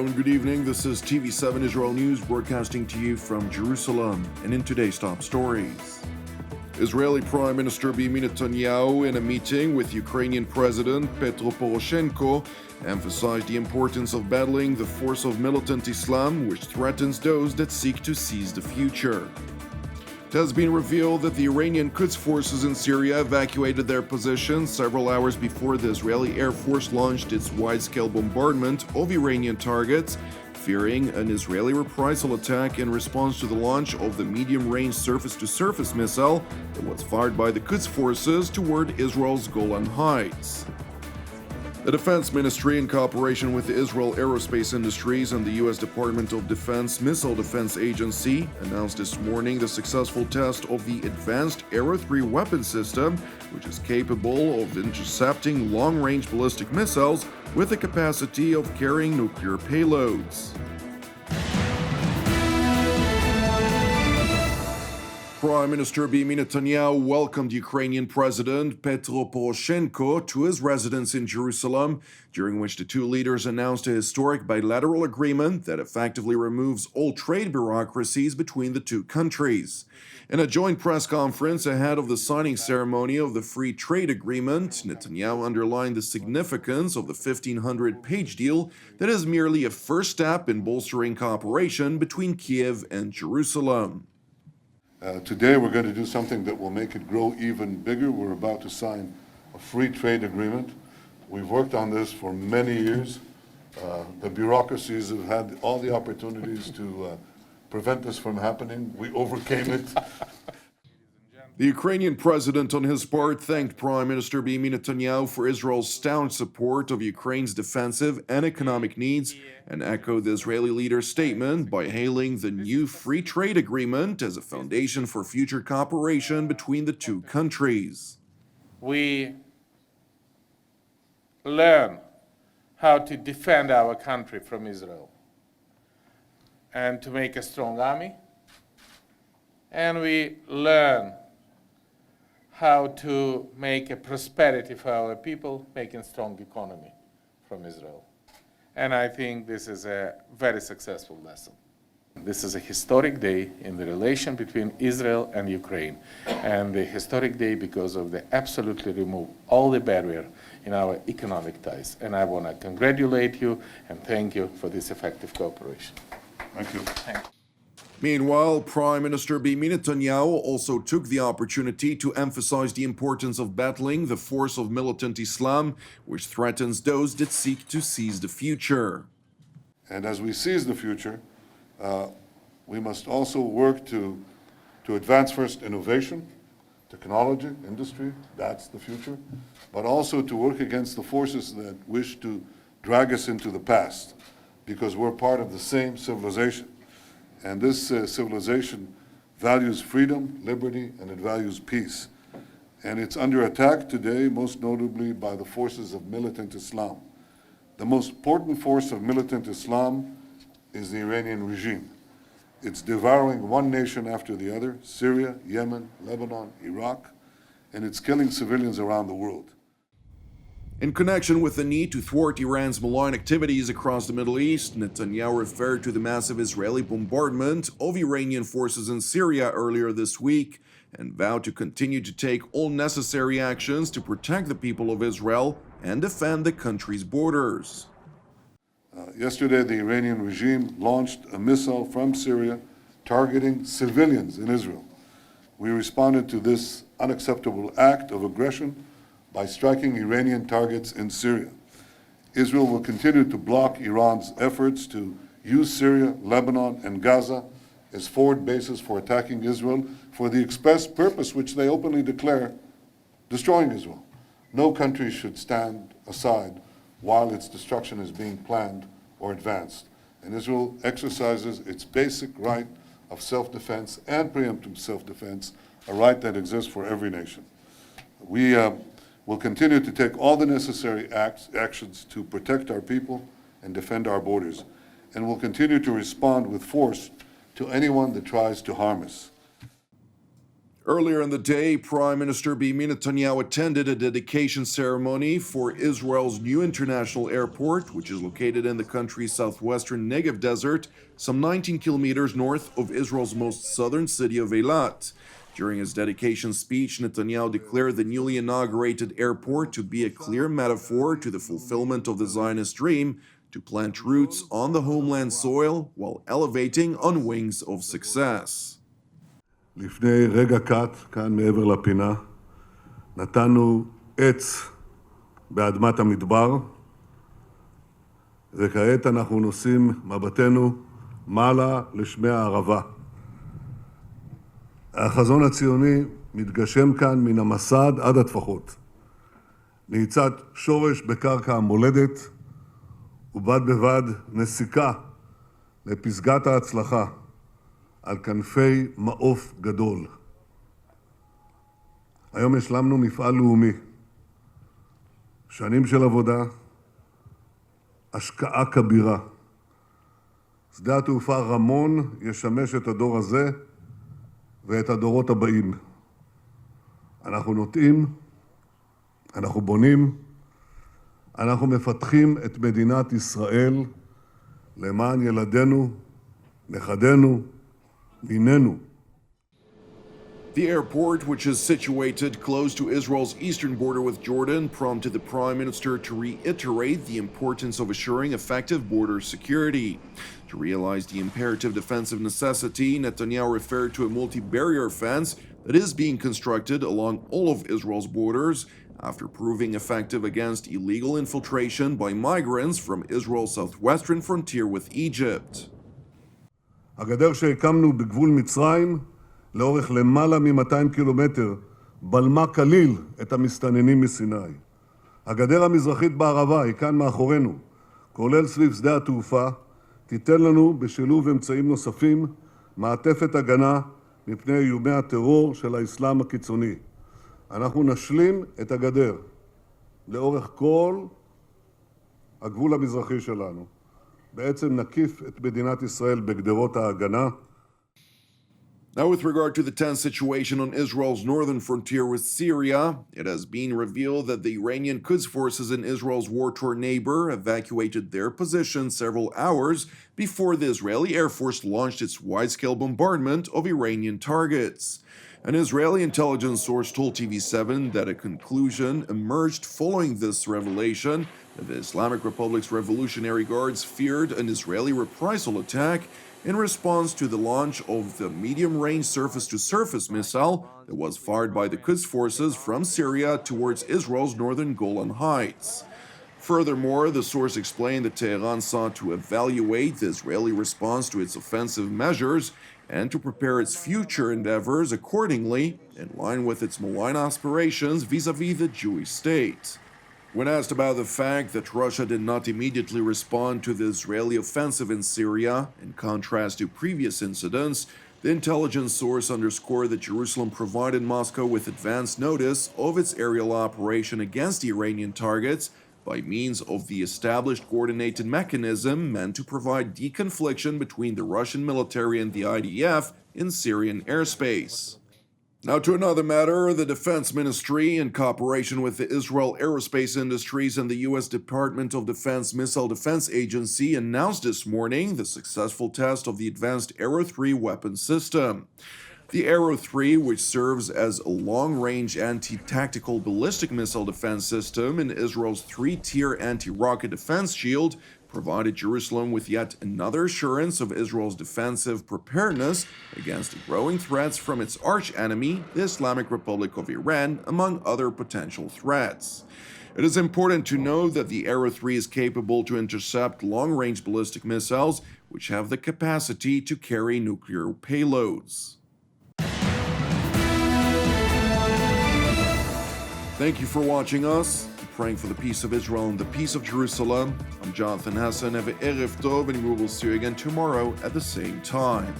and good evening. This is TV7 Israel News broadcasting to you from Jerusalem. And in today's top stories, Israeli Prime Minister Benjamin Netanyahu, in a meeting with Ukrainian President Petro Poroshenko, emphasized the importance of battling the force of militant Islam, which threatens those that seek to seize the future. It has been revealed that the Iranian Quds Forces in Syria evacuated their positions several hours before the Israeli Air Force launched its wide-scale bombardment of Iranian targets, fearing an Israeli reprisal attack in response to the launch of the medium-range surface-to-surface missile that was fired by the Quds Forces toward Israel's Golan Heights. The Defense Ministry, in cooperation with the Israel Aerospace Industries and the U.S. Department of Defense Missile Defense Agency, announced this morning the successful test of the Advanced Arrow 3 weapon system, which is capable of intercepting long-range ballistic missiles with the capacity of carrying nuclear payloads. Prime Minister Benjamin Netanyahu welcomed Ukrainian President Petro Poroshenko to his residence in Jerusalem, during which the two leaders announced a historic bilateral agreement that effectively removes all trade bureaucracies between the two countries. In a joint press conference ahead of the signing ceremony of the Free Trade Agreement, Netanyahu underlined the significance of the 1,500-page deal that is merely a first step in bolstering cooperation between Kiev and Jerusalem. Today we're going to do something that will make it grow even bigger. We're about to sign a free trade agreement. We've worked on this for many years. The bureaucracies have had all the opportunities to prevent this from happening. We overcame it. The Ukrainian president, on his part, thanked Prime Minister Benjamin Netanyahu for Israel's staunch support of Ukraine's defensive and economic needs, and echoed the Israeli leader's statement by hailing the new free trade agreement as a foundation for future cooperation between the two countries. We learn how to defend our country from Israel and to make a strong army, and we learn how to make a prosperity for our people, making strong economy from Israel. And I think this is a very successful lesson. This is a historic day in the relation between Israel and Ukraine, and a historic day because of the absolutely remove all the barrier in our economic ties. And I want to congratulate you and thank you for this effective cooperation. Thank you. Thank you. Meanwhile, Prime Minister Benjamin Netanyahu also took the opportunity to emphasize the importance of battling the force of militant Islam, which threatens those that seek to seize the future. And as we seize the future, we must also work to advance first innovation, technology, industry, that's the future, but also to work against the forces that wish to drag us into the past, because we're part of the same civilization. And this civilization values freedom, liberty, and it values peace. And it's under attack today, most notably by the forces of militant Islam. The most important force of militant Islam is the Iranian regime. It's devouring one nation after the other, Syria, Yemen, Lebanon, Iraq, and it's killing civilians around the world. In connection with the need to thwart Iran's malign activities across the Middle East, Netanyahu referred to the massive Israeli bombardment of Iranian forces in Syria earlier this week and vowed to continue to take all necessary actions to protect the people of Israel and defend the country's borders. Yesterday, the Iranian regime launched a missile from Syria targeting civilians in Israel. We responded to this unacceptable act of aggression by striking Iranian targets in Syria. Israel will continue to block Iran's efforts to use Syria, Lebanon, and Gaza as forward bases for attacking Israel for the express purpose which they openly declare, destroying Israel. No country should stand aside while its destruction is being planned or advanced. And Israel exercises its basic right of self-defense and preemptive self-defense, a right that exists for every nation. We will continue to take all the necessary actions to protect our people and defend our borders, and will continue to respond with force to anyone that tries to harm us. Earlier in the day, Prime Minister Benjamin Netanyahu attended a dedication ceremony for Israel's new international airport, which is located in the country's southwestern Negev desert, some 19 kilometers north of Israel's most southern city of Eilat. During his dedication speech, Netanyahu declared the newly inaugurated airport to be a clear metaphor to the fulfillment of the Zionist dream to plant roots on the homeland soil while elevating on wings of success. לפני רגע קט, כאן מעבר לפינה, נתנו עץ באדמת המדבר, וכעת אנחנו נושאים מבטנו מעלה לשמי הערבה. החזון הציוני מתגשם כאן מן המסד עד הטפחות. נעיצת שורש בקרקע המולדת, ובד בבד נסיקה לפסגת ההצלחה על כנפי מעוף גדול. היום השלמנו מפעל לאומי. שנים של עבודה, השקעה כבירה. שדה התעופה רמון ישמש את הדור הזה ואת הדורות הבאים. אנחנו נוטעים, אנחנו בונים, אנחנו מפתחים את מדינת ישראל למען ילדינו, נכדינו, נינינו. The airport, which is situated close to Israel's eastern border with Jordan, prompted the Prime Minister to reiterate the importance of assuring effective border security. To realize the imperative defensive necessity, Netanyahu referred to a multi-barrier fence that is being constructed along all of Israel's borders after proving effective against illegal infiltration by migrants from Israel's southwestern frontier with Egypt. הגדר שהקמנו בגבול מצרים לאורך למעלה מ-200 קילומטר בלמה כליל את המסתננים מסיני. הגדר המזרחית בערבה היא כאן מאחורינו, כולל סביב שדה התעופה, תיתן לנו בשילוב אמצעים נוספים מעטפת הגנה מפני איומי הטרור של האסלאם הקיצוני. אנחנו נשלים את הגדר לאורך כל הגבול המזרחי שלנו. בעצם נקיף את מדינת ישראל בגדרות ההגנה. Now, with regard to the tense situation on Israel's northern frontier with Syria, it has been revealed that the Iranian Quds Forces in Israel's war-torn neighbor evacuated their position several hours before the Israeli Air Force launched its wide-scale bombardment of Iranian targets. An Israeli intelligence source told TV7 that a conclusion emerged following this revelation that the Islamic Republic's Revolutionary Guards feared an Israeli reprisal attack in response to the launch of the medium-range surface-to-surface missile that was fired by the Quds Forces from Syria towards Israel's northern Golan Heights. Furthermore, the source explained that Tehran sought to evaluate the Israeli response to its offensive measures and to prepare its future endeavors accordingly, in line with its malign aspirations vis-à-vis the Jewish state. When asked about the fact that Russia did not immediately respond to the Israeli offensive in Syria, in contrast to previous incidents, the intelligence source underscored that Jerusalem provided Moscow with advance notice of its aerial operation against Iranian targets by means of the established coordinated mechanism meant to provide deconfliction between the Russian military and the IDF in Syrian airspace. Now to another matter, the Defense Ministry, in cooperation with the Israel Aerospace Industries and the U.S. Department of Defense Missile Defense Agency, announced this morning the successful test of the advanced Arrow 3 weapon system. The Arrow 3, which serves as a long-range anti-tactical ballistic missile defense system in Israel's three-tier anti-rocket defense shield, provided Jerusalem with yet another assurance of Israel's defensive preparedness against growing threats from its arch-enemy, the Islamic Republic of Iran, among other potential threats. It is important to note that the Arrow 3 is capable to intercept long-range ballistic missiles, which have the capacity to carry nuclear payloads. Thank you for watching us. Praying for the peace of Israel and the peace of Jerusalem. I'm Jonathan Hassan. Have an Erev Tov, and we will see you again tomorrow at the same time.